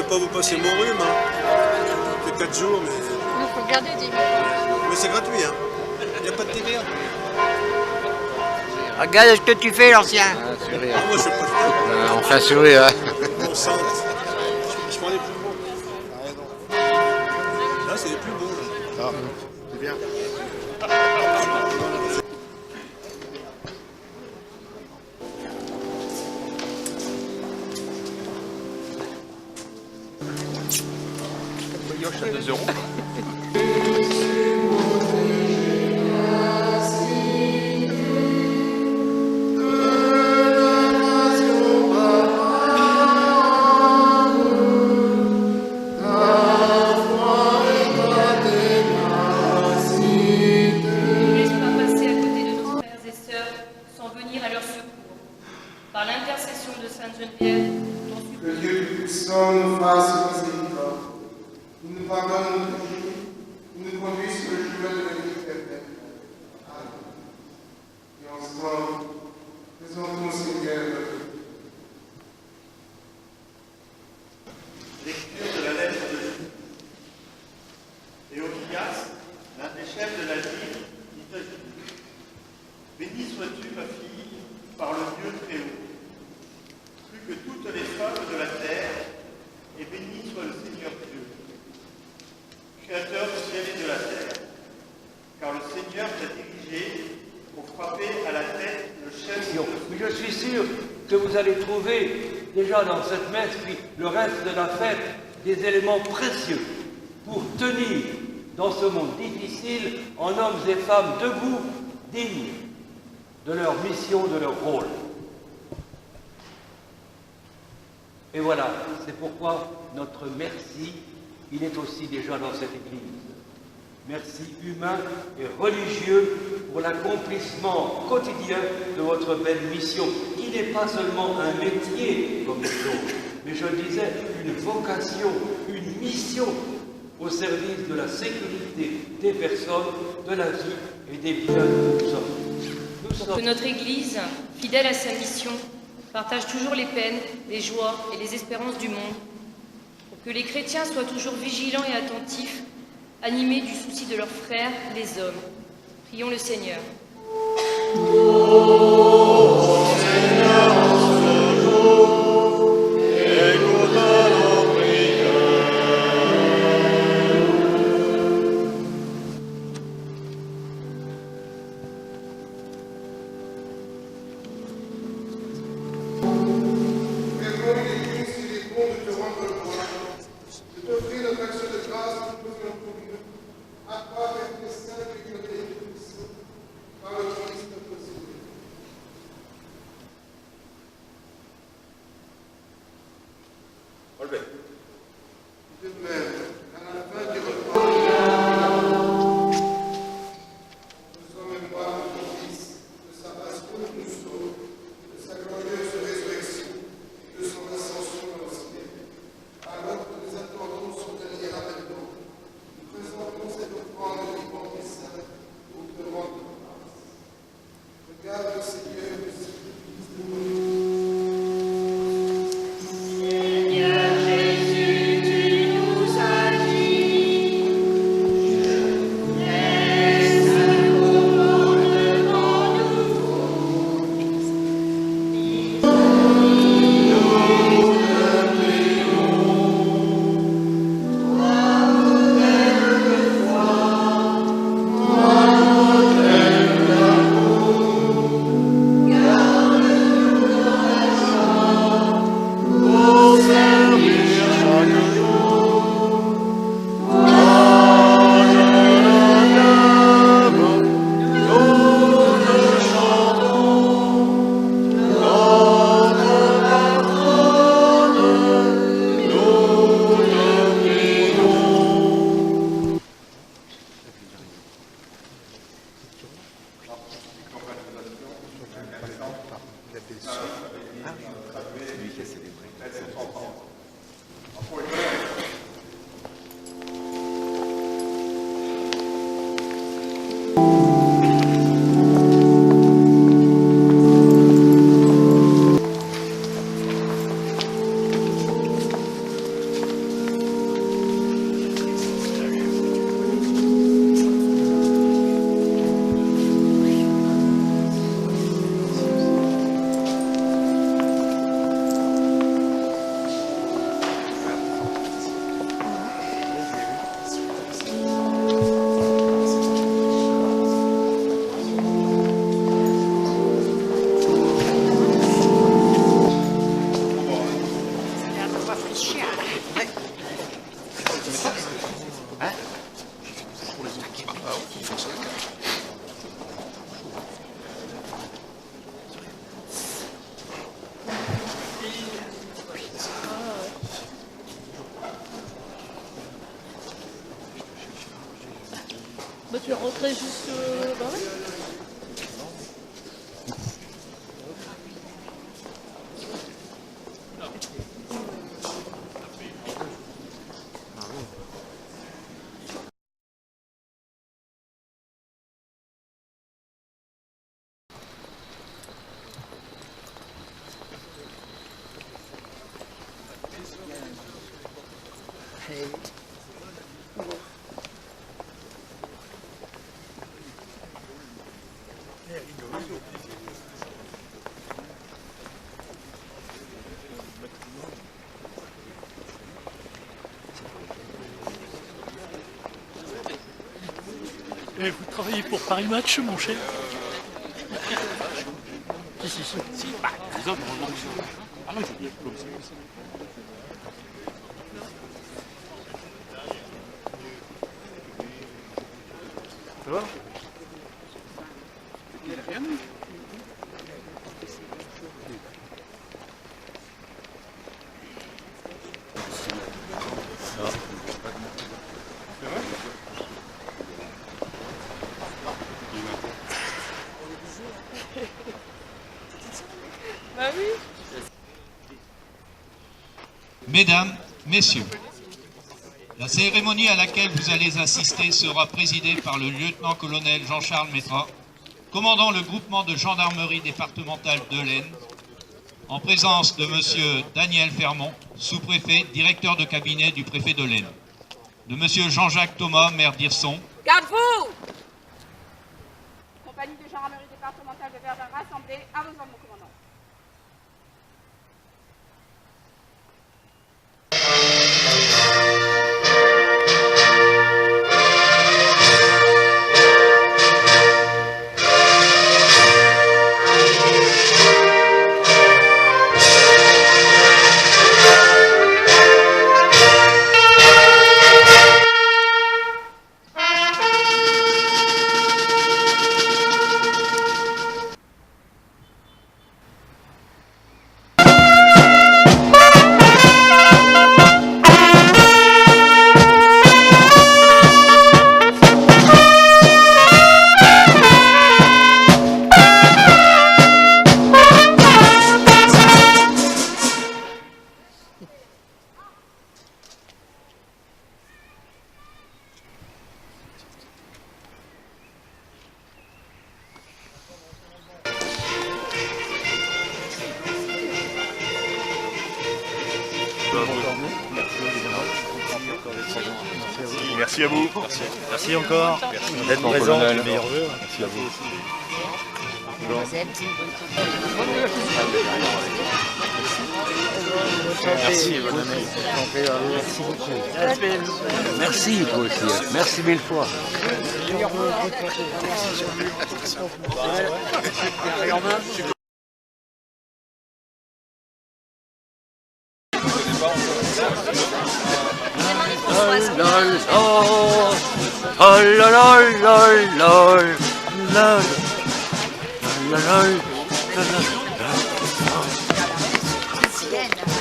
Pas vous passer mon rhume, hein. C'est 4 jours, mais... Il faut garder 10 minutes. Mais c'est gratuit, hein. Il n'y a pas de TVA. Regarde ce que tu fais, l'ancien. Ah, sourire. Moi, je fais pas de temps. On fait un sourire, hein. Bon sang. Je prends les plus beaux. Là, c'est les plus beaux. Là. Ah, c'est bien. À 2 euros. Par l'intercession de Sainte Geneviève, que Dieu Tout-Puissant nous fasse miséricorde, nous pardonne nos péchés, nous conduise sur le chemin de la vie éternelle. Amen. Et ensemble, faisons au Seigneur notre Dieu. Lecture de la lettre de Éochias, l'un des chefs de la ville, dit à Julie: Bénie sois-tu, ma fille, par le Dieu très haut, plus que toutes les femmes de la terre, et béni soit le Seigneur Dieu, créateur du ciel et de la terre, car le Seigneur t'a dirigé pour frapper à la tête le chef. Mais je suis sûr que vous allez trouver déjà dans cette messe, puis le reste de la fête, des éléments précieux pour tenir dans ce monde difficile en hommes et femmes debout, dignes de leur mission, de leur rôle. Et voilà, c'est pourquoi notre merci, il est aussi déjà dans cette Église. Merci humain et religieux pour l'accomplissement quotidien de votre belle mission, qui n'est pas seulement un métier comme les autres, mais je disais une vocation, une mission au service de la sécurité des personnes, de la vie et des biens de tous hommes. pour que notre Église, fidèle à sa mission, partage toujours les peines, les joies et les espérances du monde, pour que les chrétiens soient toujours vigilants et attentifs, animés du souci de leurs frères, les hommes. Prions le Seigneur. Bah, tu es rentré juste là. Et vous travaillez pour Paris Match, mon cher? Si. Bah, les autres, ah non, il faut dire ça va? Bah oui. Mesdames, Messieurs, la cérémonie à laquelle vous allez assister sera présidée par le lieutenant-colonel Jean-Charles Métras, commandant le groupement de gendarmerie départementale de l'Aisne, en présence de M. Daniel Fermont, sous-préfet, directeur de cabinet du préfet de l'Aisne, de M. Jean-Jacques Thomas, maire d'Hirson. Garde-vous! Compagnie de gendarmerie départementale de Verdun rassemblée, à vos ordres, mon commandant. Merci à vous. Merci encore d'être présent. Les meilleurs vœux. Merci à vous. Merci, bonne année. Merci beaucoup. Merci, toi aussi. Merci mille fois.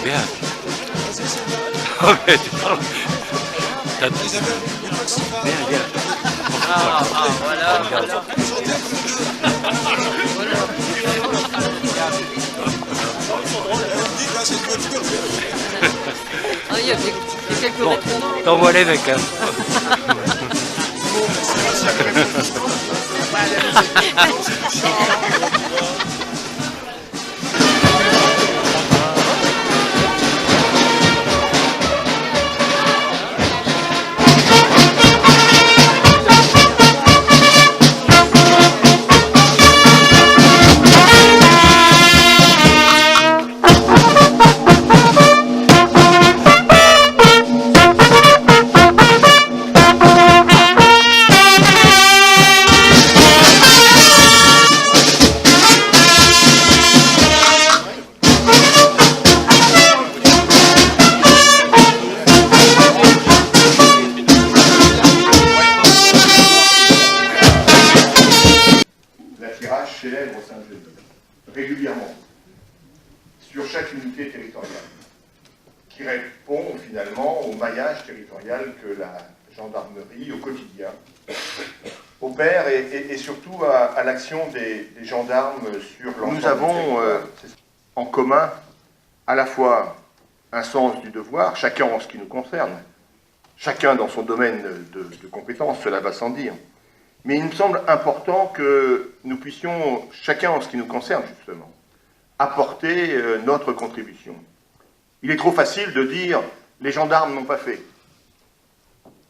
Bien. Oh, mais bien. Voilà. Il y a quelques bon, t'envoies les mecs, hein. régulièrement sur chaque unité territoriale, qui répond finalement au maillage territorial que la gendarmerie, au quotidien, opère et surtout à l'action des gendarmes sur l'ensemble. Nous avons en commun à la fois un sens du devoir, chacun en ce qui nous concerne, chacun dans son domaine de compétences, cela va sans dire. Mais il me semble important que nous puissions, chacun en ce qui nous concerne justement, apporter notre contribution. Il est trop facile de dire « les gendarmes n'ont pas fait »,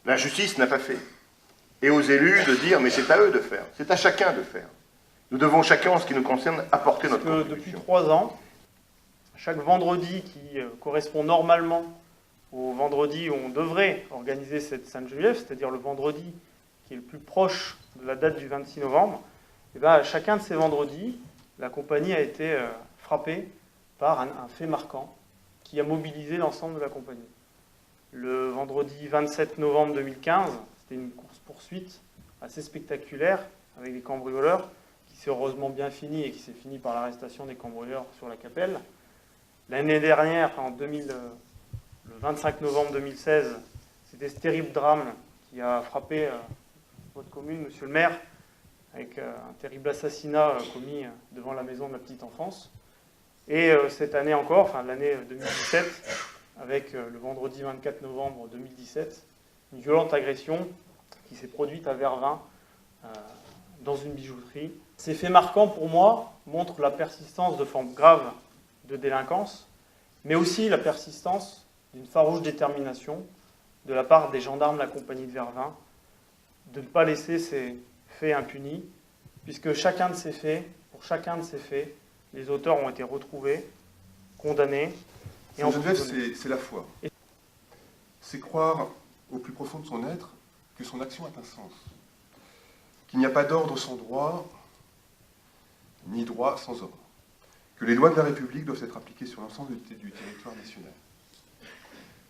la justice n'a pas fait, et aux élus de dire « mais c'est à eux de faire », c'est à chacun de faire. Nous devons chacun en ce qui nous concerne apporter notre contribution. Depuis 3 ans, chaque vendredi qui correspond normalement au vendredi où on devrait organiser cette Sainte-Geneviève, c'est-à-dire le vendredi qui est le plus proche de la date du 26 novembre, et bien, chacun de ces vendredis, la compagnie a été frappée par un fait marquant qui a mobilisé l'ensemble de la compagnie. Le vendredi 27 novembre 2015, c'était une course-poursuite assez spectaculaire avec des cambrioleurs qui s'est heureusement bien fini et qui s'est fini par l'arrestation des cambrioleurs sur la Capelle. L'année dernière, le 25 novembre 2016, c'était ce terrible drame qui a frappé votre commune, monsieur le maire, avec un terrible assassinat commis devant la maison de la petite enfance. Et cette année encore, enfin l'année 2017, avec le vendredi 24 novembre 2017, une violente agression qui s'est produite à Vervins, dans une bijouterie. Ces faits marquants, pour moi, montrent la persistance de formes graves de délinquance, mais aussi la persistance d'une farouche détermination de la part des gendarmes de la compagnie de Vervins de ne pas laisser ces faits impunis, puisque chacun de ces faits, pour chacun de ces faits, les auteurs ont été retrouvés, condamnés et Sainte-Geneviève, c'est la foi. C'est croire au plus profond de son être que son action a un sens, qu'il n'y a pas d'ordre sans droit, ni droit sans ordre, que les lois de la République doivent être appliquées sur l'ensemble du territoire national.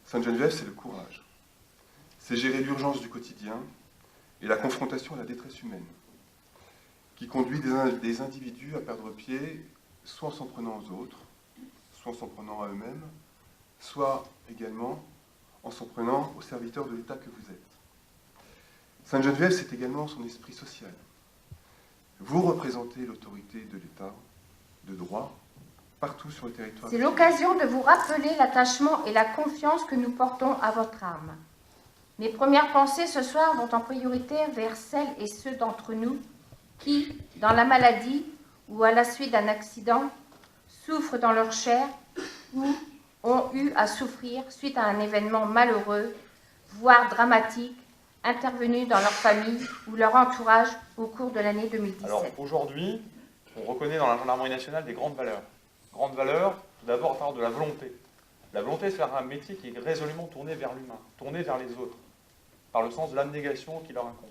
Sainte-Geneviève, c'est le courage. C'est gérer l'urgence du quotidien et la confrontation à la détresse humaine, qui conduit des individus à perdre pied, soit en s'en prenant aux autres, soit en s'en prenant à eux-mêmes, soit également en s'en prenant aux serviteurs de l'État que vous êtes. Sainte-Geneviève, c'est également son esprit social. Vous représentez l'autorité de l'État, de droit, partout sur le territoire. C'est l'occasion de vous rappeler l'attachement et la confiance que nous portons à votre âme. Mes premières pensées ce soir vont en priorité vers celles et ceux d'entre nous qui, dans la maladie ou à la suite d'un accident, souffrent dans leur chair ou ont eu à souffrir suite à un événement malheureux, voire dramatique, intervenu dans leur famille ou leur entourage au cours de l'année 2017. Alors aujourd'hui, on reconnaît dans la gendarmerie nationale des grandes valeurs. Grandes valeurs, tout d'abord à travers de la volonté. La volonté de faire un métier qui est résolument tourné vers l'humain, tourné vers les autres, par le sens de l'abnégation qui leur incombe.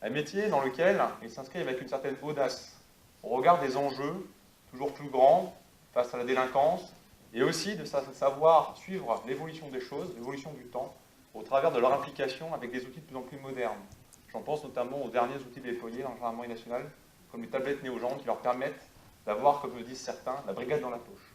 Un métier dans lequel ils s'inscrivent avec une certaine audace, au regard des enjeux toujours plus grands face à la délinquance, et aussi de savoir suivre l'évolution des choses, l'évolution du temps, au travers de leur implication avec des outils de plus en plus modernes. J'en pense notamment aux derniers outils déployés dans la gendarmerie nationale, comme les tablettes néo-genres qui leur permettent d'avoir, comme le disent certains, la brigade dans la poche.